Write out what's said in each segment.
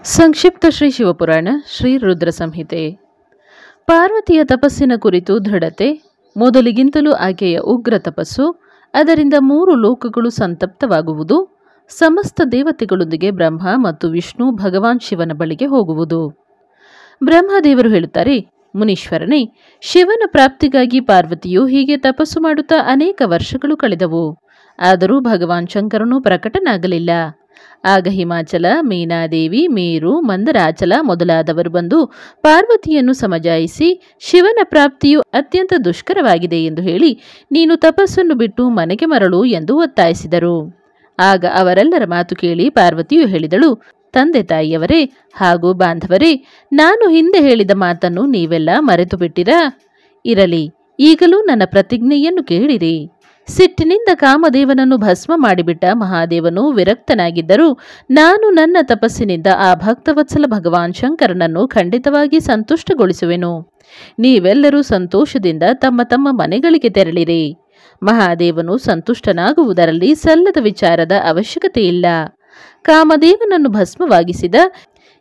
ಸಂಕ್ಷಿಪ್ತ ಶ್ರೀ ಶಿವಪುರಾಣ ಶ್ರೀ ರುದ್ರ ಸಂಹಿತೆ. ಪಾರ್ವತಿಯ ತಪಸ್ಸಿನ ಕುರಿತು ದೃಢತೆ. ಮೊದಲಿಗಿಂತಲೂ ಆಕೆಯ ಉಗ್ರ ತಪಸ್ಸು, ಅದರಿಂದ 3 ಲೋಕಗಳು ಸಂತಪ್ತವಾಗುವುದು. ಸಮಸ್ತ ದೇವತೆಗಳೊಂದಿಗೆ ಬ್ರಹ್ಮ ಮತ್ತು ವಿಷ್ಣು ಭಗವಾನ್ ಶಿವನ ಬಳಿಗೆ ಹೋಗುವುದು. ಬ್ರಹ್ಮದೇವರು ಹೇಳುತ್ತಾರೆ, ಮುನೀಶ್ವರನೇ, ಶಿವನ ಪ್ರಾಪ್ತಿಗಾಗಿ ಪಾರ್ವತಿಯು ಹೀಗೆ ತಪಸ್ಸು ಮಾಡುತ್ತಾ ಅನೇಕ ವರ್ಷಗಳು ಕಳೆದವು. ಆದರೂ ಭಗವಾನ್ ಶಂಕರನು ಪ್ರಕಟನಾಗಲಿಲ್ಲ. ಆಗ ಹಿಮಾಚಲ, ಮೀನಾದೇವಿ, ಮೇರು, ಮಂದರಾಚಲ ಮೊದಲಾದವರು ಬಂದು ಪಾರ್ವತಿಯನ್ನು ಸಮಜಾಯಿಸಿ, ಶಿವನ ಪ್ರಾಪ್ತಿಯು ಅತ್ಯಂತ ದುಷ್ಕರವಾಗಿದೆ ಎಂದು ಹೇಳಿ, ನೀನು ತಪಸ್ಸನ್ನು ಬಿಟ್ಟು ಮನೆಗೆ ಮರಳು ಎಂದು ಒತ್ತಾಯಿಸಿದರು. ಆಗ ಅವರೆಲ್ಲರ ಮಾತು ಕೇಳಿ ಪಾರ್ವತಿಯು ಹೇಳಿದಳು, ತಂದೆ ತಾಯಿಯವರೇ ಹಾಗೂ ಬಾಂಧವರೇ, ನಾನು ಹಿಂದೆ ಹೇಳಿದ ಮಾತನ್ನು ನೀವೆಲ್ಲ ಮರೆತು ಬಿಟ್ಟಿರಾ? ಇರಲಿ, ಈಗಲೂ ನನ್ನ ಪ್ರತಿಜ್ಞೆಯನ್ನು ಕೇಳಿರಿ. ಸಿಟ್ಟಿನಿಂದ ಕಾಮದೇವನನ್ನು ಭಸ್ಮ ಮಾಡಿಬಿಟ್ಟ ಮಹಾದೇವನು ವಿರಕ್ತನಾಗಿದ್ದರೂ ನಾನು ನನ್ನ ತಪಸ್ಸಿನಿಂದ ಆ ಭಕ್ತವತ್ಸಲ ಭಗವಾನ್ ಶಂಕರನನ್ನು ಖಂಡಿತವಾಗಿ ಸಂತುಷ್ಟಗೊಳಿಸುವೆನು. ನೀವೆಲ್ಲರೂ ಸಂತೋಷದಿಂದ ತಮ್ಮ ತಮ್ಮ ಮನೆಗಳಿಗೆ ತೆರಳಿರಿ. ಮಹಾದೇವನು ಸಂತುಷ್ಟನಾಗುವುದರಲ್ಲಿ ಸಲ್ಲದ ವಿಚಾರದ ಅವಶ್ಯಕತೆ ಇಲ್ಲ. ಕಾಮದೇವನನ್ನು ಭಸ್ಮವಾಗಿಸಿದ,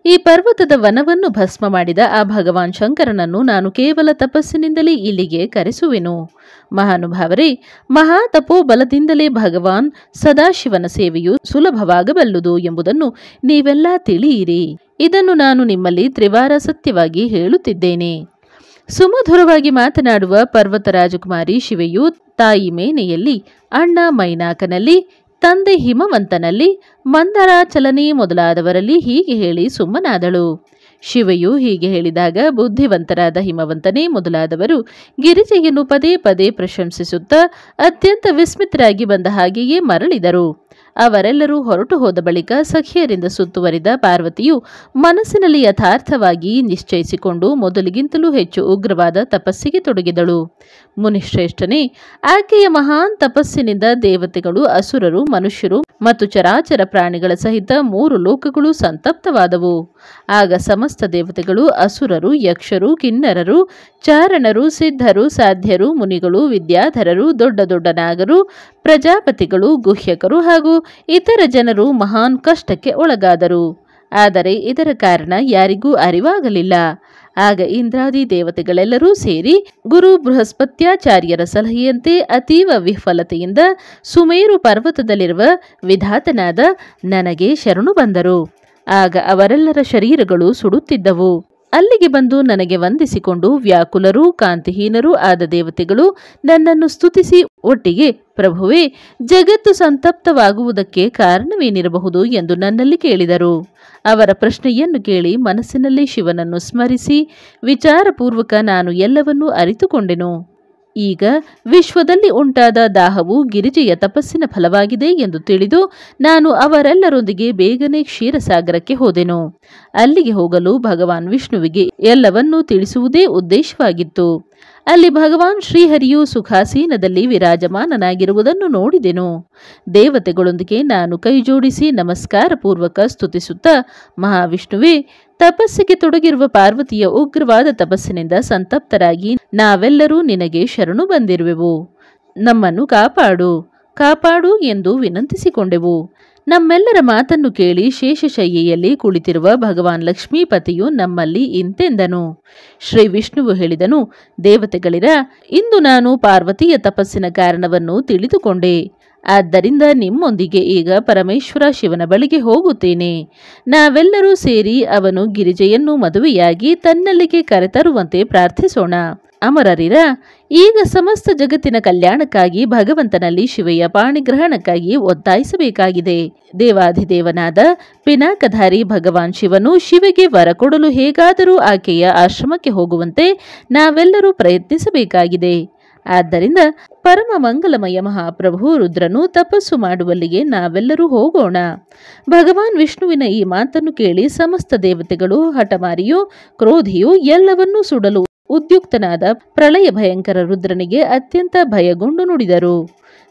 ಈ ಪರ್ವತದ ವನವನ್ನು ಭಸ್ಮ ಮಾಡಿದ ಆ ಭಗವಾನ್ ಶಂಕರನನ್ನು ನಾನು ಕೇವಲ ತಪಸ್ಸಿನಿಂದಲೇ ಇಲ್ಲಿಗೆ ಕರೆಸುವೆನು. ಮಹಾನುಭಾವರೇ, ಮಹಾ ತಪೋಬಲದಿಂದಲೇ ಭಗವಾನ್ ಸದಾಶಿವನ ಸೇವೆಯು ಸುಲಭವಾಗಬಲ್ಲುದು ಎಂಬುದನ್ನು ನೀವೆಲ್ಲ ತಿಳಿಯಿರಿ. ಇದನ್ನು ನಾನು ನಿಮ್ಮಲ್ಲಿ ತ್ರಿವಾರ ಸತ್ಯವಾಗಿ ಹೇಳುತ್ತಿದ್ದೇನೆ. ಸುಮಧುರವಾಗಿ ಮಾತನಾಡುವ ಪರ್ವತ ರಾಜಕುಮಾರಿ ಶಿವೆಯು ತಾಯಿ ಮೇನೆಯಲ್ಲಿ, ಅಣ್ಣ ಮೈನಾಕನಲ್ಲಿ, ತಂದೆ ಹಿಮವಂತನಲ್ಲಿ, ಮಂದರಾಚಲನೆ ಮೊದಲಾದವರಲ್ಲಿ ಹೀಗೆ ಹೇಳಿ ಸುಮ್ಮನಾದಳು. ಶಿವೆಯು ಹೀಗೆ ಹೇಳಿದಾಗ ಬುದ್ಧಿವಂತರಾದ ಹಿಮವಂತನೇ ಮೊದಲಾದವರು ಗಿರಿಜೆಯನ್ನು ಪದೇ ಪದೇ ಪ್ರಶಂಸಿಸುತ್ತಾ ಅತ್ಯಂತ ವಿಸ್ಮಿತರಾಗಿ ಬಂದ ಹಾಗೆಯೇ ಮರಳಿದರು. ಅವರೆಲ್ಲರೂ ಹೊರಟು ಹೋದ ಬಳಿಕ ಸಖಿಯರಿಂದ ಸುತ್ತುವರಿದ ಪಾರ್ವತಿಯು ಮನಸ್ಸಿನಲ್ಲಿ ಯಥಾರ್ಥವಾಗಿ ನಿಶ್ಚಯಿಸಿಕೊಂಡು ಮೊದಲಿಗಿಂತಲೂ ಹೆಚ್ಚು ಉಗ್ರವಾದ ತಪಸ್ಸಿಗೆ ತೊಡಗಿದಳು. ಮುನಿಶ್ರೇಷ್ಠನೇ, ಆಕೆಯ ಮಹಾನ್ ತಪಸ್ಸಿನಿಂದ ದೇವತೆಗಳು, ಅಸುರರು, ಮನುಷ್ಯರು ಮತ್ತು ಚರಾಚರ ಪ್ರಾಣಿಗಳ ಸಹಿತ 3 ಲೋಕಗಳು ಸಂತಪ್ತವಾದವು. ಆಗ ಸಮಸ್ತ ದೇವತೆಗಳು, ಅಸುರರು, ಯಕ್ಷರು, ಕಿನ್ನರರು, ಚಾರಣರು, ಸಿದ್ಧರು, ಸಾಧ್ಯರು, ಮುನಿಗಳು, ವಿದ್ಯಾಧರರು, ದೊಡ್ಡ ದೊಡ್ಡ ನಾಗರು, ಪ್ರಜಾಪತಿಗಳು, ಗುಹ್ಯಕರು ಹಾಗೂ ಇತರ ಜನರು ಮಹಾನ್ ಕಷ್ಟಕ್ಕೆ ಒಳಗಾದರು. ಆದರೆ ಇದರ ಕಾರಣ ಯಾರಿಗೂ ಅರಿವಾಗಲಿಲ್ಲ. ಆಗ ಇಂದ್ರಾದಿ ದೇವತೆಗಳೆಲ್ಲರೂ ಸೇರಿ ಗುರು ಬೃಹಸ್ಪತ್ಯಾಚಾರ್ಯರ ಸಲಹೆಯಂತೆ ಅತೀವ ವಿಫಲತೆಯಿಂದ ಸುಮೇರು ಪರ್ವತದಲ್ಲಿರುವ ವಿಧಾತನಾದ ನನಗೆ ಶರಣು ಬಂದರು. ಆಗ ಅವರೆಲ್ಲರ ಶರೀರಗಳು ಸುಡುತ್ತಿದ್ದವು. ಅಲ್ಲಿಗೆ ಬಂದು ನನಗೆ ವಂದಿಸಿಕೊಂಡು ವ್ಯಾಕುಲರೂ ಕಾಂತಿಹೀನರೂ ಆದ ದೇವತೆಗಳು ನನ್ನನ್ನು ಸ್ತುತಿಸಿ ಒಟ್ಟಿಗೆ, ಪ್ರಭುವೇ, ಜಗತ್ತು ಸಂತಪ್ತವಾಗುವುದಕ್ಕೆ ಕಾರಣವೇನಿರಬಹುದು ಎಂದು ನನ್ನಲ್ಲಿ ಕೇಳಿದರು. ಅವರ ಪ್ರಶ್ನೆಯನ್ನು ಕೇಳಿ ಮನಸ್ಸಿನಲ್ಲಿ ಶಿವನನ್ನು ಸ್ಮರಿಸಿ ವಿಚಾರಪೂರ್ವಕ ನಾನು ಎಲ್ಲವನ್ನೂ ಅರಿತುಕೊಂಡೆನು. ಈಗ ವಿಶ್ವದಲ್ಲಿ ಉಂಟಾದ ದಾಹವು ಗಿರಿಜೆಯ ತಪಸ್ಸಿನ ಫಲವಾಗಿದೆ ಎಂದು ತಿಳಿದು ನಾನು ಅವರೆಲ್ಲರೊಂದಿಗೆ ಬೇಗನೆ ಕ್ಷೀರಸಾಗರಕ್ಕೆ ಹೋದೆನು. ಅಲ್ಲಿಗೆ ಹೋಗಲು ಭಗವಾನ್ ವಿಷ್ಣುವಿಗೆ ಎಲ್ಲವನ್ನೂ ತಿಳಿಸುವುದೇ ಉದ್ದೇಶವಾಗಿತ್ತು. ಅಲ್ಲಿ ಭಗವಾನ್ ಶ್ರೀಹರಿಯು ಸುಖಾಸೀನದಲ್ಲಿ ವಿರಾಜಮಾನನಾಗಿರುವುದನ್ನು ನೋಡಿದೆನು. ದೇವತೆಗಳೊಂದಿಗೆ ನಾನು ಕೈಜೋಡಿಸಿ ನಮಸ್ಕಾರ ಪೂರ್ವಕ ಸ್ತುತಿಸುತ್ತಾ, ಮಹಾವಿಷ್ಣುವೇ, ತಪಸ್ಸಿಗೆ ತೊಡಗಿರುವ ಪಾರ್ವತಿಯ ಉಗ್ರವಾದ ತಪಸ್ಸಿನಿಂದ ಸಂತಪ್ತರಾಗಿ ನಾವೆಲ್ಲರೂ ನಿನಗೆ ಶರಣು ಬಂದಿರುವೆವು. ನಮ್ಮನ್ನು ಕಾಪಾಡು ಎಂದು ವಿನಂತಿಸಿಕೊಂಡೆವು. ನಮ್ಮೆಲ್ಲರ ಮಾತನ್ನು ಕೇಳಿ ಶೇಷಶಯ್ಯೆಯಲ್ಲಿ ಕುಳಿತಿರುವ ಭಗವಾನ್ ಲಕ್ಷ್ಮೀಪತಿಯು ನಮ್ಮಲ್ಲಿ ಇಂತೆಂದನು. ಶ್ರೀ ವಿಷ್ಣುವು ಹೇಳಿದನು, ದೇವತೆಗಳಿರ, ಇಂದು ನಾನು ಪಾರ್ವತಿಯ ತಪಸ್ಸಿನ ಕಾರಣವನ್ನು ತಿಳಿದುಕೊಂಡೆ. ಆದ್ದರಿಂದ ನಿಮ್ಮೊಂದಿಗೆ ಈಗ ಪರಮೇಶ್ವರ ಶಿವನ ಬಳಿಗೆ ಹೋಗುತ್ತೇನೆ. ನಾವೆಲ್ಲರೂ ಸೇರಿ ಅವನು ಗಿರಿಜೆಯನ್ನು ಮದುವೆಯಾಗಿ ತನ್ನಲ್ಲಿಗೆ ಕರೆತರುವಂತೆ ಪ್ರಾರ್ಥಿಸೋಣ. ಅಮರರಿರ, ಈಗ ಸಮಸ್ತ ಜಗತ್ತಿನ ಕಲ್ಯಾಣಕ್ಕಾಗಿ ಭಗವಂತನಲ್ಲಿ ಶಿವೆಯ ಪಾಣಿಗ್ರಹಣಕ್ಕಾಗಿ ಒತ್ತಾಯಿಸಬೇಕಾಗಿದೆ. ದೇವಾಧಿದೇವನಾದ ಪಿನಾಕಧಾರಿ ಭಗವಾನ್ ಶಿವನು ಶಿವೆಗೆ ವರ ಕೊಡಲು ಹೇಗಾದರೂ ಆಕೆಯ ಆಶ್ರಮಕ್ಕೆ ಹೋಗುವಂತೆ ನಾವೆಲ್ಲರೂ ಪ್ರಯತ್ನಿಸಬೇಕಾಗಿದೆ. ಆದ್ದರಿಂದ ಪರಮ ಮಂಗಲಮಯ ಮಹಾಪ್ರಭು ರುದ್ರನು ತಪಸ್ಸು ಮಾಡುವಲ್ಲಿಗೆ ನಾವೆಲ್ಲರೂ ಹೋಗೋಣ. ಭಗವಾನ್ ವಿಷ್ಣುವಿನ ಈ ಮಾತನ್ನು ಕೇಳಿ ಸಮಸ್ತ ದೇವತೆಗಳು, ಹಠಮಾರಿಯೂ ಕ್ರೋಧಿಯೂ ಎಲ್ಲವನ್ನೂ ಸುಡಲು ಉದ್ಯುಕ್ತನಾದ ಪ್ರಳಯ ಭಯಂಕರ ರುದ್ರನಿಗೆ ಅತ್ಯಂತ ಭಯಗೊಂಡು ನುಡಿದರು.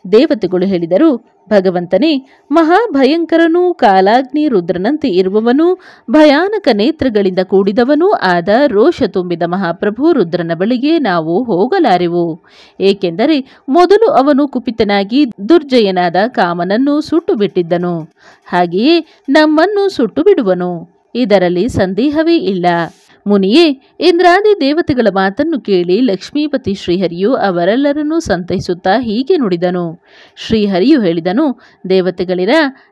ದೇವತೆಗಳು ಹೇಳಿದರು, ಭಗವಂತನೇ, ಮಹಾಭಯಂಕರನೂ ಕಾಲಾಗ್ನಿ ರುದ್ರನಂತೆ ಇರುವವನೂ ಭಯಾನಕ ನೇತ್ರಗಳಿಂದ ಕೂಡಿದವನೂ ಆದ ರೋಷ ತುಂಬಿದ ಮಹಾಪ್ರಭು ರುದ್ರನ ಬಳಿಗೆ ನಾವು ಹೋಗಲಾರೆವು. ಏಕೆಂದರೆ ಮೊದಲು ಅವನು ಕುಪಿತನಾಗಿ ದುರ್ಜಯನಾದ ಕಾಮನನ್ನು ಸುಟ್ಟು ಬಿಟ್ಟಿದ್ದನು. ಹಾಗೆಯೇ ನಮ್ಮನ್ನು ಸುಟ್ಟು ಬಿಡುವನು. ಇದರಲ್ಲಿ ಸಂದೇಹವೇ ಇಲ್ಲ. ಮುನಿಯೇ, ಇಂದ್ರಾದಿ ದೇವತೆಗಳ ಮಾತನ್ನು ಕೇಳಿ ಲಕ್ಷ್ಮೀಪತಿ ಶ್ರೀಹರಿಯು ಅವರೆಲ್ಲರನ್ನೂ ಸಂತೈಸುತ್ತಾ ಹೀಗೆ ನುಡಿದನು. ಶ್ರೀಹರಿಯು ಹೇಳಿದನು, ದೇವತೆಗಳಿರ,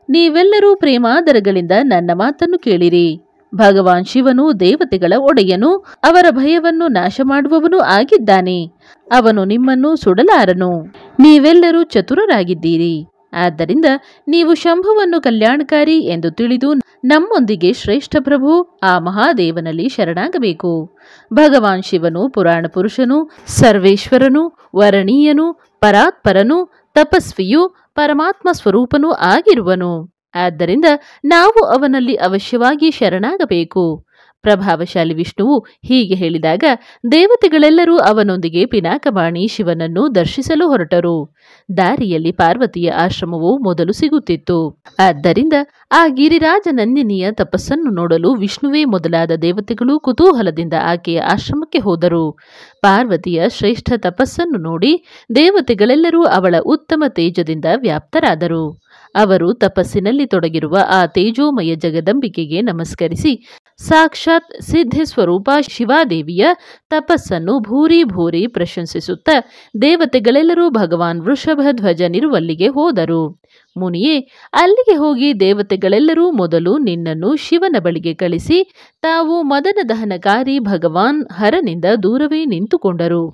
ನೀವೆಲ್ಲರೂ ಪ್ರೇಮಾದರಗಳಿಂದ ನನ್ನ ಮಾತನ್ನು ಕೇಳಿರಿ. ಭಗವಾನ್ ಶಿವನು ದೇವತೆಗಳ ಒಡೆಯನು, ಅವರ ಭಯವನ್ನು ನಾಶ ಮಾಡುವವನು ಆಗಿದ್ದಾನೆ. ಅವನು ನಿಮ್ಮನ್ನು ಸುಡಲಾರನು. ನೀವೆಲ್ಲರೂ ಚತುರರಾಗಿದ್ದೀರಿ. ಆದ್ದರಿಂದ ನೀವು ಶಂಭುವನ್ನು ಕಲ್ಯಾಣಕಾರಿ ಎಂದು ತಿಳಿದು ನಮ್ಮೊಂದಿಗೆ ಶ್ರೇಷ್ಠ ಪ್ರಭು ಆ ಮಹಾದೇವನಲ್ಲಿ ಶರಣಾಗಬೇಕು. ಭಗವಾನ್ ಶಿವನು ಪುರಾಣ ಪುರುಷನು, ಸರ್ವೇಶ್ವರನು, ವರಣೀಯನು, ಪರಾತ್ಪರನು, ತಪಸ್ವಿಯು, ಪರಮಾತ್ಮ ಸ್ವರೂಪನೂ ಆಗಿರುವನು. ಆದ್ದರಿಂದ ನಾವು ಅವನಲ್ಲಿ ಅವಶ್ಯವಾಗಿ ಶರಣಾಗಬೇಕು. ಪ್ರಭಾವಶಾಲಿ ವಿಷ್ಣುವು ಹೀಗೆ ಹೇಳಿದಾಗ ದೇವತೆಗಳೆಲ್ಲರೂ ಅವನೊಂದಿಗೆ ಪಿನಾಕಪಾಣಿ ಶಿವನನ್ನು ದರ್ಶಿಸಲು ಹೊರಟರು. ದಾರಿಯಲ್ಲಿ ಪಾರ್ವತಿಯ ಆಶ್ರಮವು ಮೊದಲು ಸಿಗುತ್ತಿತ್ತು. ಆದ್ದರಿಂದ ಆ ಗಿರಿರಾಜ ನಂದಿನಿಯ ತಪಸ್ಸನ್ನು ನೋಡಲು ವಿಷ್ಣುವೇ ಮೊದಲಾದ ದೇವತೆಗಳು ಕುತೂಹಲದಿಂದ ಆಕೆಯ ಆಶ್ರಮಕ್ಕೆ ಹೋದರು. ಪಾರ್ವತಿಯ ಶ್ರೇಷ್ಠ ತಪಸ್ಸನ್ನು ನೋಡಿ ದೇವತೆಗಳೆಲ್ಲರೂ ಅವಳ ಉತ್ತಮ ತೇಜದಿಂದ ವ್ಯಾಪ್ತರಾದರು. ಅವರು ತಪಸ್ಸಿನಲ್ಲಿ ತೊಡಗಿರುವ ಆ ತೇಜೋಮಯ ಜಗದಂಬಿಕೆಗೆ ನಮಸ್ಕರಿಸಿ ಸಾಕ್ಷಾತ್ ಸಿದ್ಧಿ ಸ್ವರೂಪ ಶಿವಾದೇವಿಯ ತಪಸ್ಸನ್ನು ಭೂರಿ ಭೂರಿ ಪ್ರಶಂಸಿಸುತ್ತಾ ದೇವತೆಗಳೆಲ್ಲರೂ ಭಗವಾನ್ ವೃಷಭಧ್ವಜನಿರುವಲ್ಲಿಗೆ ಹೋದರು. ಮುನಿಯೇ, ಅಲ್ಲಿಗೆ ಹೋಗಿ ದೇವತೆಗಳೆಲ್ಲರೂ ಮೊದಲು ನಿನ್ನನ್ನು ಶಿವನ ಬಳಿಗೆ ಕಳಿಸಿ ತಾವು ಮದನ ದಹನಕಾರಿ ಭಗವಾನ್ ಹರನಿಂದ ದೂರವೇ ನಿಂತುಕೊಂಡರು.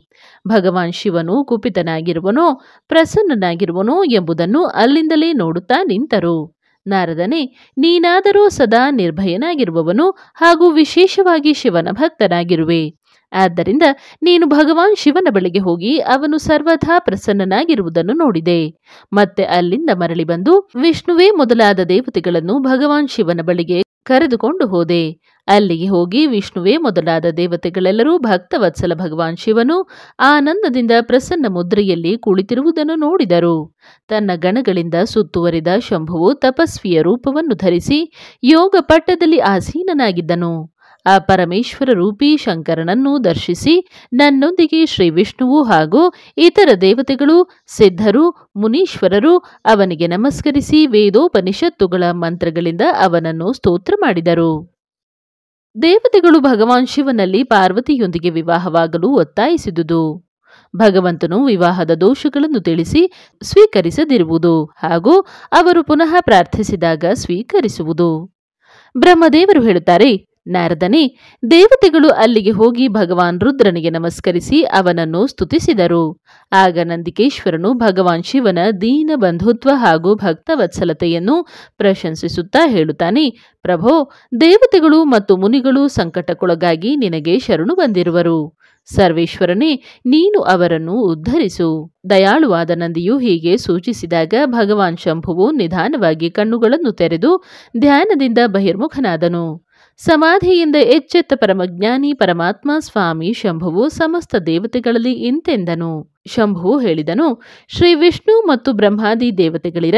ಭಗವಾನ್ ಶಿವನು ಕುಪಿತನಾಗಿರುವನೋ ಪ್ರಸನ್ನನಾಗಿರುವನೋ ಎಂಬುದನ್ನು ಅಲ್ಲಿಂದಲೇ ನೋಡುತ್ತಾ ನಿಂತರು. ನಾರದನೇ, ನೀನಾದರೂ ಸದಾ ನಿರ್ಭಯನಾಗಿರುವವನು ಹಾಗೂ ವಿಶೇಷವಾಗಿ ಶಿವನ ಭಕ್ತನಾಗಿರುವೆ. ಆದ್ದರಿಂದ ನೀನು ಭಗವಾನ್ ಶಿವನ ಬಳಿಗೆ ಹೋಗಿ ಅವನು ಸರ್ವಥಾ ಪ್ರಸನ್ನನಾಗಿರುವುದನ್ನು ನೋಡಿದೆ. ಮತ್ತೆ ಅಲ್ಲಿಂದ ಮರಳಿ ಬಂದು ವಿಷ್ಣುವೇ ಮೊದಲಾದ ದೇವತೆಗಳನ್ನು ಭಗವಾನ್ ಶಿವನ ಬಳಿಗೆ ಕರೆದುಕೊಂಡು ಹೋದೆ. ಅಲ್ಲಿಗೆ ಹೋಗಿ ವಿಷ್ಣುವೇ ಮೊದಲಾದ ದೇವತೆಗಳೆಲ್ಲರೂ ಭಕ್ತವತ್ಸಲ ಭಗವಾನ್ ಶಿವನು ಆನಂದದಿಂದ ಪ್ರಸನ್ನ ಮುದ್ರೆಯಲ್ಲಿ ಕುಳಿತಿರುವುದನ್ನು ನೋಡಿದರು. ತನ್ನ ಗಣಗಳಿಂದ ಸುತ್ತುವರಿದ ಶಂಭುವು ತಪಸ್ವಿಯ ರೂಪವನ್ನು ಧರಿಸಿ ಯೋಗ ಪಟ್ಟದಲ್ಲಿ ಆಸೀನನಾಗಿದ್ದನು. ಆ ಪರಮೇಶ್ವರ ರೂಪಿ ಶಂಕರನನ್ನು ದರ್ಶಿಸಿ ನನ್ನೊಂದಿಗೆ ಶ್ರೀ ವಿಷ್ಣುವು ಹಾಗೂ ಇತರ ದೇವತೆಗಳು, ಸಿದ್ಧರು, ಮುನೀಶ್ವರರು ಅವನಿಗೆ ನಮಸ್ಕರಿಸಿ ವೇದೋಪನಿಷತ್ತುಗಳ ಮಂತ್ರಗಳಿಂದ ಅವನನ್ನು ಸ್ತೋತ್ರ ಮಾಡಿದರು. ದೇವತೆಗಳು ಭಗವಾನ್ ಶಿವನಲ್ಲಿ ಪಾರ್ವತಿಯೊಂದಿಗೆ ವಿವಾಹವಾಗಲು ಒತ್ತಾಯಿಸಿದುದು. ಭಗವಂತನು ವಿವಾಹದ ದೋಷಗಳನ್ನು ತಿಳಿಸಿ ಸ್ವೀಕರಿಸದಿರುವುದು ಹಾಗೂ ಅವರು ಪುನಃ ಪ್ರಾರ್ಥಿಸಿದಾಗ ಸ್ವೀಕರಿಸುವುದು. ಬ್ರಹ್ಮದೇವರು ಹೇಳುತ್ತಾರೆ, ನಾರದನೇ, ದೇವತೆಗಳು ಅಲ್ಲಿಗೆ ಹೋಗಿ ಭಗವಾನ್ ರುದ್ರನಿಗೆ ನಮಸ್ಕರಿಸಿ ಅವನನ್ನು ಸ್ತುತಿಸಿದರು. ಆಗ ನಂದಿಕೇಶ್ವರನು ಭಗವಾನ್ ಶಿವನ ದೀನ ಬಂಧುತ್ವ ಹಾಗೂ ಭಕ್ತವತ್ಸಲತೆಯನ್ನು ಪ್ರಶಂಸಿಸುತ್ತಾ ಹೇಳುತ್ತಾನೆ, ಪ್ರಭೋ, ದೇವತೆಗಳು ಮತ್ತು ಮುನಿಗಳು ಸಂಕಟಕ್ಕೊಳಗಾಗಿ ನಿನಗೆ ಶರಣು ಬಂದಿರುವರು. ಸರ್ವೇಶ್ವರನೇ, ನೀನು ಅವರನ್ನು ಉದ್ಧರಿಸು. ದಯಾಳುವಾದ ನಂದಿಯು ಹೀಗೆ ಸೂಚಿಸಿದಾಗ ಭಗವಾನ್ ಶಂಭುವು ನಿಧಾನವಾಗಿ ಕಣ್ಣುಗಳನ್ನು ತೆರೆದು ಧ್ಯಾನದಿಂದ ಬಹಿರ್ಮುಖನಾದನು. ಸಮಾಧಿಯಿಂದ ಎಚ್ಚೆತ್ತ ಪರಮಜ್ಞಾನಿ ಪರಮಾತ್ಮ ಸ್ವಾಮಿ ಶಂಭುವು ಸಮಸ್ತ ದೇವತೆಗಳಲ್ಲಿ ಇಂತೆಂದನು. ಶಂಭುವು ಹೇಳಿದನು, ಶ್ರೀ ವಿಷ್ಣು ಮತ್ತು ಬ್ರಹ್ಮಾದಿ ದೇವತೆಗಳಿರ,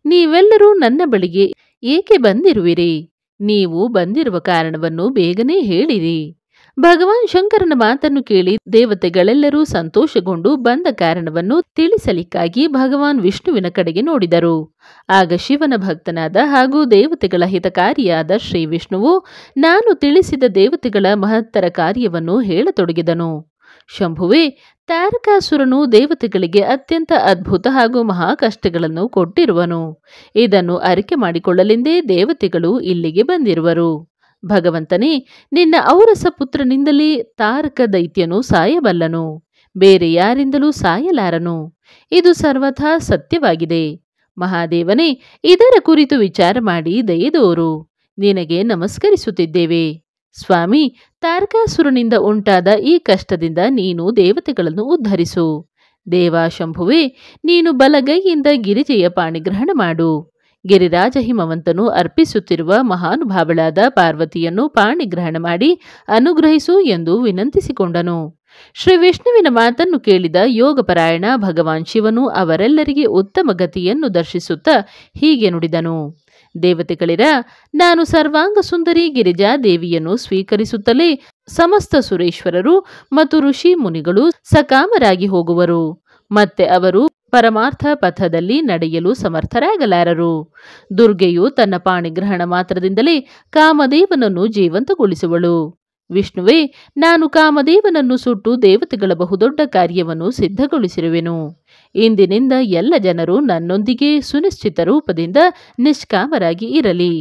ನೀವೆಲ್ಲರೂ ನನ್ನ ಬಳಿಗೆ ಏಕೆ ಬಂದಿರುವಿರಿ? ನೀವು ಬಂದಿರುವ ಕಾರಣವನ್ನು ಬೇಗನೆ ಹೇಳಿರಿ. ಭಗವಾನ್ ಶಂಕರನ ಮಾತನ್ನು ಕೇಳಿ ದೇವತೆಗಳೆಲ್ಲರೂ ಸಂತೋಷಗೊಂಡು ಬಂದ ಕಾರಣವನ್ನು ತಿಳಿಸಲಿಕ್ಕಾಗಿ ಭಗವಾನ್ ವಿಷ್ಣುವಿನ ಕಡೆಗೆ ನೋಡಿದರು. ಆಗ ಶಿವನ ಭಕ್ತನಾದ ಹಾಗೂ ದೇವತೆಗಳ ಹಿತಕಾರಿಯಾದ ಶ್ರೀ ವಿಷ್ಣುವು ನಾನು ತಿಳಿಸಿದ ದೇವತೆಗಳ ಮಹತ್ತರ ಕಾರ್ಯವನ್ನು ಹೇಳತೊಡಗಿದನು. ಶಂಭುವೇ, ತಾರಕಾಸುರನು ದೇವತೆಗಳಿಗೆ ಅತ್ಯಂತ ಅದ್ಭುತ ಹಾಗೂ ಮಹಾ ಕಷ್ಟಗಳನ್ನು ಕೊಟ್ಟಿರುವನು. ಇದನ್ನು ಅರಿಕೆ ಮಾಡಿಕೊಳ್ಳಲೆಂದೇ ದೇವತೆಗಳು ಇಲ್ಲಿಗೆ ಬಂದಿರುವರು. ಭಗವಂತನೇ, ನಿನ್ನ ಔರಸ ಪುತ್ರನಿಂದಲೇ ತಾರಕ ದೈತ್ಯನು ಸಾಯಬಲ್ಲನು, ಬೇರೆ ಯಾರಿಂದಲೂ ಸಾಯಲಾರನು. ಇದು ಸರ್ವಥಾ ಸತ್ಯವಾಗಿದೆ. ಮಹಾದೇವನೇ, ಇದರ ಕುರಿತು ವಿಚಾರ ಮಾಡಿ ದಯೆದೋರು. ನಿನಗೆ ನಮಸ್ಕರಿಸುತ್ತಿದ್ದೇವೆ. ಸ್ವಾಮಿ, ತಾರಕಾಸುರನಿಂದ ಉಂಟಾದ ಈ ಕಷ್ಟದಿಂದ ನೀನು ದೇವತೆಗಳನ್ನು ಉದ್ಧರಿಸು. ದೇವ ಶಂಭುವೇ, ನೀನು ಬಲಗೈಯಿಂದ ಗಿರಿಜೆಯ ಪಾಣಿಗ್ರಹಣ ಮಾಡು. ಗಿರಿರಾಜ ಹಿಮವಂತನು ಅರ್ಪಿಸುತ್ತಿರುವ ಮಹಾನುಭಾವಳಾದ ಪಾರ್ವತಿಯನ್ನು ಪಾಣಿಗ್ರಹಣ ಮಾಡಿ ಅನುಗ್ರಹಿಸು ಎಂದು ವಿನಂತಿಸಿಕೊಂಡನು. ಶ್ರೀ ವಿಷ್ಣುವಿನ ಮಾತನ್ನು ಕೇಳಿದ ಯೋಗಪರಾಯಣ ಭಗವಾನ್ ಶಿವನು ಅವರೆಲ್ಲರಿಗೆ ಉತ್ತಮ ಗತಿಯನ್ನು ದರ್ಶಿಸುತ್ತಾ ಹೀಗೆ ನುಡಿದನು. ದೇವತೆಗಳಿರ, ನಾನು ಸರ್ವಾಂಗ ಸುಂದರಿ ಗಿರಿಜಾ ದೇವಿಯನ್ನು ಸ್ವೀಕರಿಸುತ್ತಲೇ ಸಮಸ್ತ ಸುರೇಶ್ವರರು ಮತ್ತು ಋಷಿ ಮುನಿಗಳು ಸಕಾಮರಾಗಿ ಹೋಗುವರು. ಮತ್ತೆ ಅವರು ಪರಮಾರ್ಥ ಪಥದಲ್ಲಿ ನಡೆಯಲು ಸಮರ್ಥರಾಗಲಾರರು. ದುರ್ಗೆಯು ತನ್ನ ಪಾಣಿಗ್ರಹಣ ಮಾತ್ರದಿಂದಲೇ ಕಾಮದೇವನನ್ನು ಜೀವಂತಗೊಳಿಸುವಳು. ವಿಷ್ಣುವೇ, ನಾನು ಕಾಮದೇವನನ್ನು ಸುಟ್ಟು ದೇವತೆಗಳ ಬಹುದೊಡ್ಡ ಕಾರ್ಯವನ್ನು ಸಿದ್ಧಗೊಳಿಸಿರುವೆನು. ಇಂದಿನಿಂದ ಎಲ್ಲ ಜನರು ನನ್ನೊಂದಿಗೆ ಸುನಿಶ್ಚಿತ ರೂಪದಿಂದ ನಿಷ್ಕಾಮರಾಗಿ ಇರಲಿ.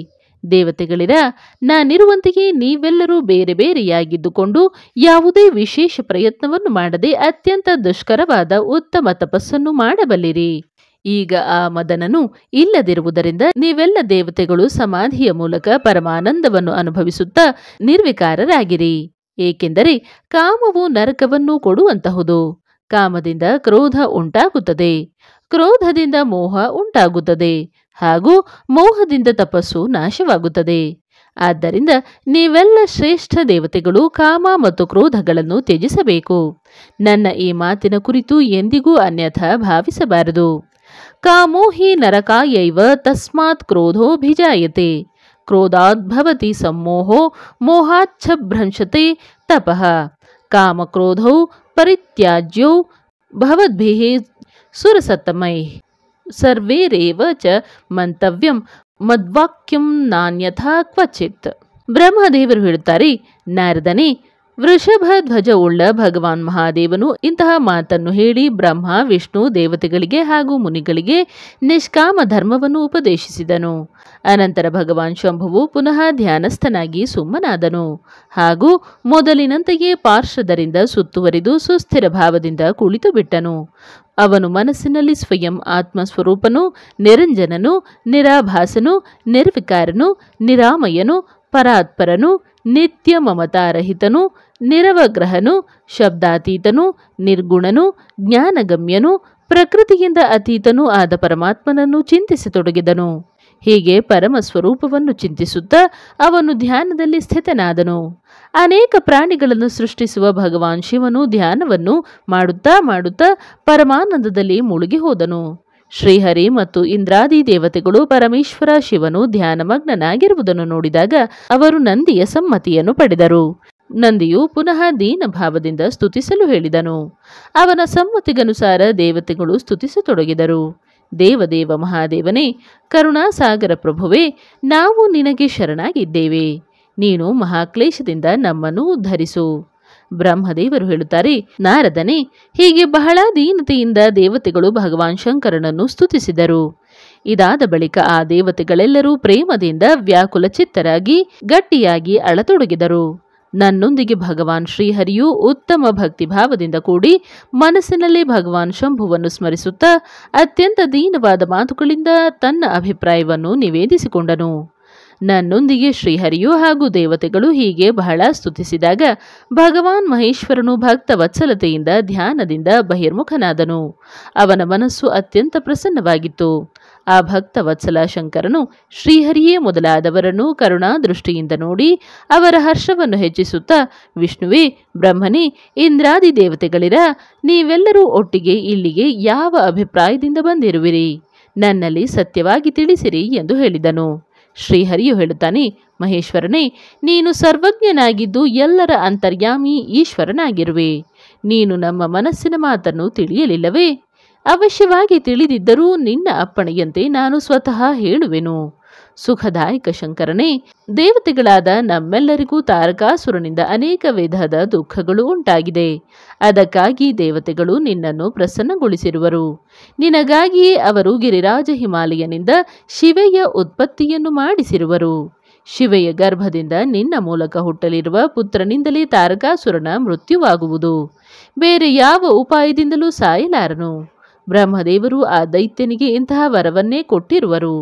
ದೇವತೆಗಳಿರ, ನಾನಿರುವಂತೆಯೇ ನೀವೆಲ್ಲರೂ ಬೇರೆ ಬೇರೆಯಾಗಿದ್ದುಕೊಂಡು ಯಾವುದೇ ವಿಶೇಷ ಪ್ರಯತ್ನವನ್ನು ಮಾಡದೆ ಅತ್ಯಂತ ದುಷ್ಕರವಾದ ಉತ್ತಮ ತಪಸ್ಸನ್ನು ಮಾಡಬಲ್ಲಿರಿ. ಈಗ ಆ ಮದನನು ಇಲ್ಲದಿರುವುದರಿಂದ ನೀವೆಲ್ಲ ದೇವತೆಗಳು ಸಮಾಧಿಯ ಮೂಲಕ ಪರಮಾನಂದವನ್ನು ಅನುಭವಿಸುತ್ತಾ ನಿರ್ವಿಕಾರರಾಗಿರಿ. ಏಕೆಂದರೆ ಕಾಮವು ನರಕವನ್ನು ಕೊಡುವಂತಹುದು. ಕಾಮದಿಂದ ಕ್ರೋಧ ಉಂಟಾಗುತ್ತದೆ, ಕ್ರೋಧದಿಂದ ಮೋಹ ಉಂಟಾಗುತ್ತದೆ, ಹಾಗೂ ಮೋಹದಿಂದ ತಪಸ್ಸು ನಾಶವಾಗುತ್ತದೆ. ಆದ್ದರಿಂದ ನೀವೆಲ್ಲ ಶ್ರೇಷ್ಠ ದೇವತೆಗಳು ಕಾಮ ಮತ್ತು ಕ್ರೋಧಗಳನ್ನು ತ್ಯಜಿಸಬೇಕು. ನನ್ನ ಈ ಮಾತಿನ ಕುರಿತು ಎಂದಿಗೂ ಅನ್ಯಥಾ ಭಾವಿಸಬಾರದು. ಕಾಮೋ ಹಿ ನರಕಾಯೈವ ತಸ್ಮಾತ್ ಕ್ರೋಧೋಭಿಜಾಯತೆ. ಕ್ರೋಧಾದ್ಭವತಿ ಸಮ್ಮೋಹೋ ಮೋಹಾಚ್ಛಭ್ರಂಶತೆ ತಪಃ. ಕಾಮಕ್ರೋಧೌ ಪರಿತ್ಯಾಜ್ಯೌ ಭವದ್ಭಿಃ ಸುರಸತ್ತಮೈ ಸರ್ವೇರೇವ ಚ ಮಂತವ್ಯಂ ಮದ್ವಾಕ್ಯಂ ನಾನ್ಯಥಾ ಕ್ವಚಿತ್. ಬ್ರಹ್ಮದೇವರು ಹೇಳುತ್ತಾರೆ, ನಾರದನೇ, ವೃಷಭ ಧ್ವಜವುಳ್ಳ ಭಗವಾನ್ ಮಹಾದೇವನು ಇಂತಹ ಮಾತನ್ನು ಹೇಳಿ ಬ್ರಹ್ಮ, ವಿಷ್ಣು, ದೇವತೆಗಳಿಗೆ ಹಾಗೂ ಮುನಿಗಳಿಗೆ ನಿಷ್ಕಾಮ ಧರ್ಮವನ್ನು ಉಪದೇಶಿಸಿದನು. ಅನಂತರ ಭಗವಾನ್ ಶಂಭುವು ಪುನಃ ಧ್ಯಾನಸ್ಥನಾಗಿ ಸುಮ್ಮನಾದನು ಹಾಗೂ ಮೊದಲಿನಂತೆಯೇ ಪಾರ್ಶ್ವದರಿಂದ ಸುತ್ತುವರಿದು ಸುಸ್ಥಿರ ಭಾವದಿಂದ ಕುಳಿತು ಬಿಟ್ಟನು. ಅವನು ಮನಸ್ಸಿನಲ್ಲಿ ಸ್ವಯಂ ಆತ್ಮಸ್ವರೂಪನು, ನಿರಂಜನನು, ನಿರಾಭಾಸನು, ನಿರ್ವಿಕಾರನು, ನಿರಾಮಯನು, ಪರಾತ್ಪರನು, ನಿತ್ಯ ಮಮತಾರಹಿತನು, ನಿರವಗ್ರಹನು, ಶಬ್ದಾತೀತನು, ನಿರ್ಗುಣನು, ಜ್ಞಾನಗಮ್ಯನು, ಪ್ರಕೃತಿಯಿಂದ ಅತೀತನೂ ಆದ ಪರಮಾತ್ಮನನ್ನು ಚಿಂತಿಸತೊಡಗಿದನು. ಹೀಗೆ ಪರಮ ಸ್ವರೂಪವನ್ನು ಚಿಂತಿಸುತ್ತಾ ಅವನು ಧ್ಯಾನದಲ್ಲಿ ಸ್ಥಿತನಾದನು. ಅನೇಕ ಪ್ರಾಣಿಗಳನ್ನು ಸೃಷ್ಟಿಸುವ ಭಗವಾನ್ ಶಿವನು ಧ್ಯಾನವನ್ನು ಮಾಡುತ್ತಾ ಮಾಡುತ್ತಾ ಪರಮಾನಂದದಲ್ಲಿ ಮುಳುಗಿ ಹೋದನು. ಶ್ರೀಹರಿ ಮತ್ತು ಇಂದ್ರಾದಿ ದೇವತೆಗಳು ಪರಮೇಶ್ವರ ಶಿವನು ಧ್ಯಾನಮಗ್ನನಾಗಿರುವುದನ್ನು ನೋಡಿದಾಗ ಅವರು ನಂದಿಯ ಸಮ್ಮತಿಯನ್ನು ಪಡೆದರು. ನಂದಿಯು ಪುನಃ ದೀನ ಭಾವದಿಂದ ಸ್ತುತಿಸಲು ಹೇಳಿದನು. ಅವನ ಸಮ್ಮತಿಗನುಸಾರ ದೇವತೆಗಳು ಸ್ತುತಿಸತೊಡಗಿದರು. ದೇವದೇವ ಮಹಾದೇವನೇ, ಕರುಣಾಸಾಗರ ಪ್ರಭುವೇ, ನಾವು ನಿನಗೆ ಶರಣಾಗಿದ್ದೇವೆ. ನೀನು ಮಹಾಕ್ಲೇಶದಿಂದ ನಮ್ಮನ್ನು ಉದ್ಧರಿಸು. ಬ್ರಹ್ಮದೇವರು ಹೇಳುತ್ತಾರೆ, ನಾರದನೇ, ಹೀಗೆ ಬಹಳ ದೀನತೆಯಿಂದ ದೇವತೆಗಳು ಭಗವಾನ್ ಶಂಕರನನ್ನು ಸ್ತುತಿಸಿದರು. ಇದಾದ ಬಳಿಕ ಆ ದೇವತೆಗಳೆಲ್ಲರೂ ಪ್ರೇಮದಿಂದ ವ್ಯಾಕುಲಚಿತ್ತರಾಗಿ ಗಟ್ಟಿಯಾಗಿ ಅಳತೊಡಗಿದರು. ನನ್ನೊಂದಿಗೆ ಭಗವಾನ್ ಶ್ರೀಹರಿಯು ಉತ್ತಮ ಭಕ್ತಿಭಾವದಿಂದ ಕೂಡಿ ಮನಸ್ಸಿನಲ್ಲಿ ಭಗವಾನ್ ಶಂಭುವನ್ನು ಸ್ಮರಿಸುತ್ತಾ ಅತ್ಯಂತ ದೀನವಾದ ಮಾತುಗಳಿಂದ ತನ್ನ ಅಭಿಪ್ರಾಯವನ್ನು ನಿವೇದಿಸಿಕೊಂಡನು. ನನ್ನೊಂದಿಗೆ ಶ್ರೀಹರಿಯು ಹಾಗೂ ದೇವತೆಗಳು ಹೀಗೆ ಬಹಳ ಸ್ತುತಿಸಿದಾಗ ಭಗವಾನ್ ಮಹೇಶ್ವರನು ಭಕ್ತ ವತ್ಸಲತೆಯಿಂದ ಧ್ಯಾನದಿಂದ ಬಹಿರ್ಮುಖನಾದನು. ಅವನ ಮನಸ್ಸು ಅತ್ಯಂತ ಪ್ರಸನ್ನವಾಗಿತ್ತು. ಆ ಭಕ್ತ ವತ್ಸಲ ಶಂಕರನು ಶ್ರೀಹರಿಯೇ ಮೊದಲಾದವರನ್ನು ಕರುಣಾ ದೃಷ್ಟಿಯಿಂದ ನೋಡಿ ಅವರ ಹರ್ಷವನ್ನು ಹೆಚ್ಚಿಸುತ್ತಾ, ವಿಷ್ಣುವೇ, ಬ್ರಹ್ಮನೇ, ಇಂದ್ರಾದಿ ದೇವತೆಗಳಿರ, ನೀವೆಲ್ಲರೂ ಒಟ್ಟಿಗೆ ಇಲ್ಲಿಗೆ ಯಾವ ಅಭಿಪ್ರಾಯದಿಂದ ಬಂದಿರುವಿರಿ? ನನ್ನಲ್ಲಿ ಸತ್ಯವಾಗಿ ತಿಳಿಸಿರಿ ಎಂದು ಹೇಳಿದನು. ಶ್ರೀಹರಿಯು ಹೇಳುತ್ತಾನೆ, ಮಹೇಶ್ವರನೇ, ನೀನು ಸರ್ವಜ್ಞನಾಗಿದ್ದು ಎಲ್ಲರ ಅಂತರ್ಯಾಮಿ ಈಶ್ವರನಾಗಿರುವೆ. ನೀನು ನಮ್ಮ ಮನಸ್ಸಿನ ಮಾತನ್ನು ತಿಳಿಯಲಿಲ್ಲವೇ? ಅವಶ್ಯವಾಗಿ ತಿಳಿದಿದ್ದರೂ ನಿನ್ನ ಅಪ್ಪಣೆಯಂತೆ ನಾನು ಸ್ವತಃ ಹೇಳುವೆನು. ಸುಖದಾಯಕ ಶಂಕರನೇ, ದೇವತೆಗಳಾದ ನಮ್ಮೆಲ್ಲರಿಗೂ ತಾರಕಾಸುರನಿಂದ ಅನೇಕ ವಿಧದ ದುಃಖಗಳು ಉಂಟಾಗಿದೆ. ಅದಕ್ಕಾಗಿ ದೇವತೆಗಳು ನಿನ್ನನ್ನು ಪ್ರಸನ್ನಗೊಳಿಸಿರುವರು. ನಿನಗಾಗಿಯೇ ಅವರು ಗಿರಿರಾಜ ಹಿಮಾಲಯನಿಂದ ಶಿವೆಯ ಉತ್ಪತ್ತಿಯನ್ನು ಮಾಡಿಸಿರುವರು. ಶಿವೆಯ ಗರ್ಭದಿಂದ ನಿನ್ನ ಮೂಲಕ ಹುಟ್ಟಲಿರುವ ಪುತ್ರನಿಂದಲೇ ತಾರಕಾಸುರನ ಮೃತ್ಯುವಾಗುವುದು. ಬೇರೆ ಯಾವ ಉಪಾಯದಿಂದಲೂ ಸಾಯಲಾರನು. ಬ್ರಹ್ಮದೇವರು ಆ ದೈತ್ಯನಿಗೆ ಇಂತಹ ವರವನ್ನೇ ಕೊಟ್ಟಿರುವರು.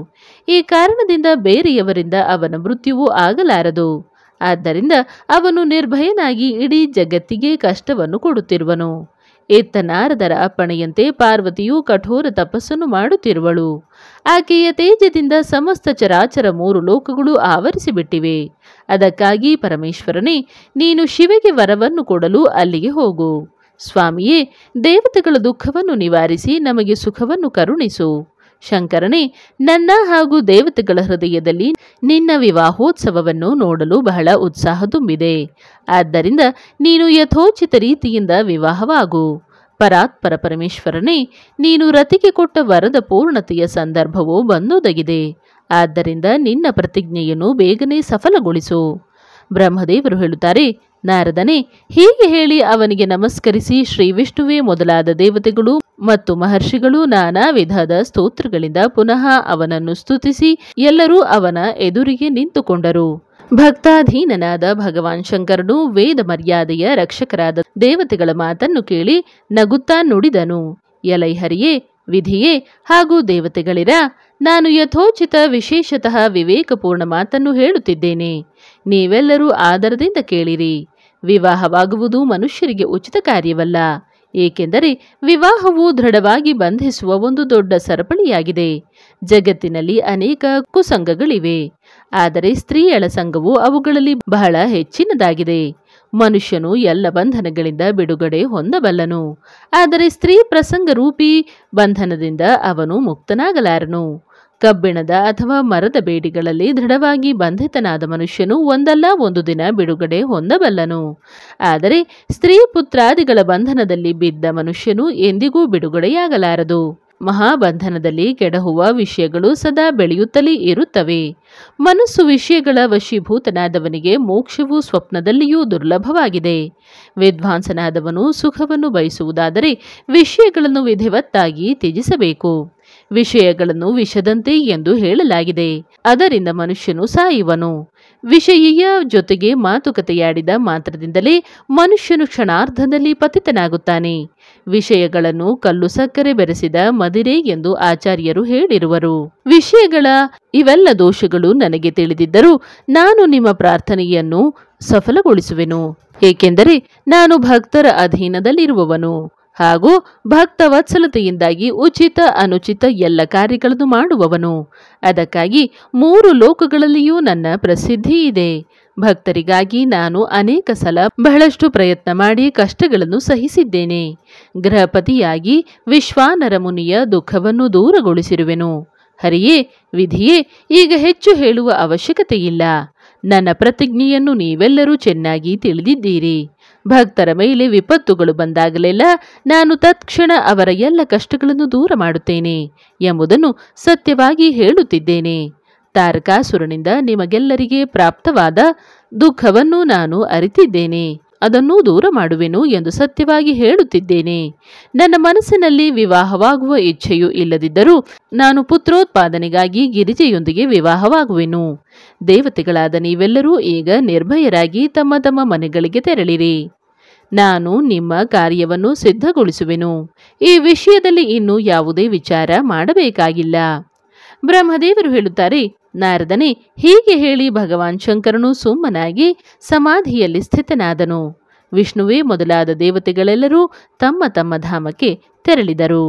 ಈ ಕಾರಣದಿಂದ ಬೇರೆಯವರಿಂದ ಅವನ ಮೃತ್ಯುವು ಆಗಲಾರದು. ಆದ್ದರಿಂದ ಅವನು ನಿರ್ಭಯನಾಗಿ ಇಡೀ ಜಗತ್ತಿಗೆ ಕಷ್ಟವನ್ನು ಕೊಡುತ್ತಿರುವನು. ಇತ್ತ ನಾರದರ ಅಪ್ಪಣೆಯಂತೆ ಪಾರ್ವತಿಯು ಕಠೋರ ತಪಸ್ಸನ್ನು ಮಾಡುತ್ತಿರುವಳು. ಆಕೆಯ ತೇಜದಿಂದ ಸಮಸ್ತ ಚರಾಚರ 3 ಲೋಕಗಳು ಆವರಿಸಿಬಿಟ್ಟಿವೆ. ಅದಕ್ಕಾಗಿ ಪರಮೇಶ್ವರನೇ, ನೀನು ಶಿವೆಗೆ ವರವನ್ನು ಕೊಡಲು ಅಲ್ಲಿಗೆ ಹೋಗು. ಸ್ವಾಮಿಯೇ, ದೇವತೆಗಳ ದುಃಖವನ್ನು ನಿವಾರಿಸಿ ನಮಗೆ ಸುಖವನ್ನು ಕರುಣಿಸು. ಶಂಕರನೇ, ನನ್ನ ಹಾಗೂ ದೇವತೆಗಳ ಹೃದಯದಲ್ಲಿ ನಿನ್ನ ವಿವಾಹೋತ್ಸವವನ್ನು ನೋಡಲು ಬಹಳ ಉತ್ಸಾಹ ತುಂಬಿದೆ. ಆದ್ದರಿಂದ ನೀನು ಯಥೋಚಿತ ರೀತಿಯಿಂದ ವಿವಾಹವಾಗು. ಪರಾತ್ಪರ ಪರಮೇಶ್ವರನೇ, ನೀನು ರತಿಗೆ ಕೊಟ್ಟ ವರದ ಪೂರ್ಣತೆಯ ಸಂದರ್ಭವು ಬಂದೊದಗಿದೆ. ಆದ್ದರಿಂದ ನಿನ್ನ ಪ್ರತಿಜ್ಞೆಯನ್ನು ಬೇಗನೆ ಸಫಲಗೊಳಿಸು. ಬ್ರಹ್ಮದೇವರು ಹೇಳುತ್ತಾರೆ, ನಾರದನೇ, ಹೀಗೆ ಹೇಳಿ ಅವನಿಗೆ ನಮಸ್ಕರಿಸಿ ಶ್ರೀ ವಿಷ್ಣುವೇ ಮೊದಲಾದ ದೇವತೆಗಳು ಮತ್ತು ಮಹರ್ಷಿಗಳು ನಾನಾ ವಿಧದ ಸ್ತೋತ್ರಗಳಿಂದ ಪುನಃ ಅವನನ್ನು ಸ್ತುತಿಸಿ ಎಲ್ಲರೂ ಅವನ ಎದುರಿಗೆ ನಿಂತುಕೊಂಡರು. ಭಕ್ತಾಧೀನನಾದ ಭಗವಾನ್ ಶಂಕರನು ವೇದ ಮರ್ಯಾದೆಯ ರಕ್ಷಕರಾದ ದೇವತೆಗಳ ಮಾತನ್ನು ಕೇಳಿ ನಗುತ್ತಾ ನುಡಿದನು, ಎಲೈ ಹರಿಯೇ, ವಿಧಿಯೇ ಹಾಗೂ ದೇವತೆಗಳಿರ, ನಾನು ಯಥೋಚಿತ ವಿಶೇಷತಃ ವಿವೇಕಪೂರ್ಣ ಮಾತನ್ನು ಹೇಳುತ್ತಿದ್ದೇನೆ. ನೀವೆಲ್ಲರೂ ಆದರದಿಂದ ಕೇಳಿರಿ. ವಿವಾಹವಾಗುವುದು ಮನುಷ್ಯರಿಗೆ ಉಚಿತ ಕಾರ್ಯವಲ್ಲ. ಏಕೆಂದರೆ ವಿವಾಹವು ದೃಢವಾಗಿ ಬಂಧಿಸುವ ಒಂದು ದೊಡ್ಡ ಸರಪಳಿಯಾಗಿದೆ. ಜಗತ್ತಿನಲ್ಲಿ ಅನೇಕ ಕುಸಂಗಗಳಿವೆ, ಆದರೆ ಸ್ತ್ರೀಯಳ ಸಂಘವು ಅವುಗಳಲ್ಲಿ ಬಹಳ ಹೆಚ್ಚಿನದಾಗಿದೆ. ಮನುಷ್ಯನು ಎಲ್ಲ ಬಂಧನಗಳಿಂದ ಬಿಡುಗಡೆ ಹೊಂದಬಲ್ಲನು, ಆದರೆ ಸ್ತ್ರೀ ಪ್ರಸಂಗ ರೂಪಿ ಬಂಧನದಿಂದ ಅವನು ಮುಕ್ತನಾಗಲಾರನು. ಕಬ್ಬಿಣದ ಅಥವಾ ಮರದ ಬೇಡಿಗಳಲ್ಲಿ ದೃಢವಾಗಿ ಬಂಧಿತನಾದ ಮನುಷ್ಯನು ಒಂದಲ್ಲ ಒಂದು ದಿನ ಬಿಡುಗಡೆ ಹೊಂದಬಲ್ಲನು, ಆದರೆ ಸ್ತ್ರೀ ಪುತ್ರಾದಿಗಳ ಬಂಧನದಲ್ಲಿ ಬಿದ್ದ ಮನುಷ್ಯನು ಎಂದಿಗೂ ಬಿಡುಗಡೆಯಾಗಲಾರದು. ಮಹಾಬಂಧನದಲ್ಲಿ ಕೆಡಹುವ ವಿಷಯಗಳು ಸದಾ ಬೆಳೆಯುತ್ತಲೇ ಇರುತ್ತವೆ. ಮನಸ್ಸು ವಿಷಯಗಳ ವಶೀಭೂತನಾದವನಿಗೆ ಮೋಕ್ಷವು ಸ್ವಪ್ನದಲ್ಲಿಯೂ ದುರ್ಲಭವಾಗಿದೆ. ವಿದ್ವಾಂಸನಾದವನು ಸುಖವನ್ನು ಬಯಸುವುದಾದರೆ ವಿಷಯಗಳನ್ನು ವಿಧಿವತ್ತಾಗಿ ತ್ಯಜಿಸಬೇಕು. ವಿಷಯಗಳನ್ನು ವಿಷದಂತೆ ಎಂದು ಹೇಳಲಾಗಿದೆ, ಅದರಿಂದ ಮನುಷ್ಯನು ಸಾಯುವನು. ವಿಷಯೀಯ ಜೊತೆಗೆ ಮಾತುಕತೆಯಾಡಿದ ಮಾತ್ರದಿಂದಲೇ ಮನುಷ್ಯನು ಕ್ಷಣಾರ್ಧದಲ್ಲಿ ಪತಿತನಾಗುತ್ತಾನೆ. ವಿಷಯಗಳನ್ನು ಕಲ್ಲು ಸಕ್ಕರೆ ಬೆರೆಸಿದ ಮದಿರೆ ಎಂದು ಆಚಾರ್ಯರು ಹೇಳಿರುವರು. ವಿಷಯಗಳ ಇವೆಲ್ಲ ದೋಷಗಳು ನನಗೆ ತಿಳಿದಿದ್ದರೂ ನಾನು ನಿಮ್ಮ ಪ್ರಾರ್ಥನೆಯನ್ನು ಸಫಲಗೊಳಿಸುವೆನು. ಏಕೆಂದರೆ ನಾನು ಭಕ್ತರ ಅಧೀನದಲ್ಲಿರುವವನು ಹಾಗೂ ಭಕ್ತ ವತ್ಸಲತೆಯಿಂದಾಗಿ ಉಚಿತ ಅನುಚಿತ ಎಲ್ಲ ಕಾರ್ಯಗಳನ್ನು ಮಾಡುವವನು. ಅದಕ್ಕಾಗಿ 3 ಲೋಕಗಳಲ್ಲಿಯೂ ನನ್ನ ಪ್ರಸಿದ್ಧಿ ಇದೆ. ಭಕ್ತರಿಗಾಗಿ ನಾನು ಅನೇಕ ಸಲ ಬಹಳಷ್ಟು ಪ್ರಯತ್ನ ಮಾಡಿ ಕಷ್ಟಗಳನ್ನು ಸಹಿಸಿದ್ದೇನೆ. ಗೃಹಪತಿಯಾಗಿ ವಿಶ್ವಾನರ ಮುನಿಯ ದುಃಖವನ್ನು ದೂರಗೊಳಿಸಿರುವೆನು. ಹರಿಯೇ, ವಿಧಿಯೇ, ಈಗ ಹೆಚ್ಚು ಹೇಳುವ ಅವಶ್ಯಕತೆಯಿಲ್ಲ. ನನ್ನ ಪ್ರತಿಜ್ಞೆಯನ್ನು ನೀವೆಲ್ಲರೂ ಚೆನ್ನಾಗಿ ತಿಳಿದಿದ್ದೀರಿ. ಭಕ್ತರ ಮೇಲೆ ವಿಪತ್ತುಗಳು ಬಂದಾಗಲೆಲ್ಲ ನಾನು ತತ್ಕ್ಷಣ ಅವರ ಎಲ್ಲ ಕಷ್ಟಗಳನ್ನು ದೂರ ಮಾಡುತ್ತೇನೆ ಎಂಬುದನ್ನು ಸತ್ಯವಾಗಿ ಹೇಳುತ್ತಿದ್ದೇನೆ. ತಾರಕಾಸುರನಿಂದ ನಿಮಗೆಲ್ಲರಿಗೆ ಪ್ರಾಪ್ತವಾದ ದುಃಖವನ್ನು ನಾನು ಅರಿತಿದ್ದೇನೆ, ಅದನ್ನೂ ದೂರ ಮಾಡುವೆನು ಎಂದು ಸತ್ಯವಾಗಿ ಹೇಳುತ್ತಿದ್ದೇನೆ. ನನ್ನ ಮನಸ್ಸಿನಲ್ಲಿ ವಿವಾಹವಾಗುವ ಇಚ್ಛೆಯೂ ಇಲ್ಲದಿದ್ದರೂ ನಾನು ಪುತ್ರೋತ್ಪಾದನೆಗಾಗಿ ಗಿರಿಜೆಯೊಂದಿಗೆ ವಿವಾಹವಾಗುವೆನು. ದೇವತೆಗಳಾದ ನೀವೆಲ್ಲರೂ ಈಗ ನಿರ್ಭಯರಾಗಿ ತಮ್ಮ ತಮ್ಮ ಮನೆಗಳಿಗೆ ತೆರಳಿರಿ. ನಾನು ನಿಮ್ಮ ಕಾರ್ಯವನ್ನು ಸಿದ್ಧಗೊಳಿಸುವೆನು. ಈ ವಿಷಯದಲ್ಲಿ ಇನ್ನೂ ಯಾವುದೇ ವಿಚಾರ ಮಾಡಬೇಕಾಗಿಲ್ಲ. ಬ್ರಹ್ಮದೇವರು ಹೇಳುತ್ತಾರೆ, ನಾರದನೇ, ಹೀಗೆ ಹೇಳಿ ಭಗವಾನ್ ಶಂಕರನು ಸುಮ್ಮನಾಗಿ ಸಮಾಧಿಯಲ್ಲಿ ಸ್ಥಿತನಾದನು. ವಿಷ್ಣುವೇ ಮೊದಲಾದ ದೇವತೆಗಳೆಲ್ಲರೂ ತಮ್ಮ ತಮ್ಮ ಧಾಮಕ್ಕೆ ತೆರಳಿದರು.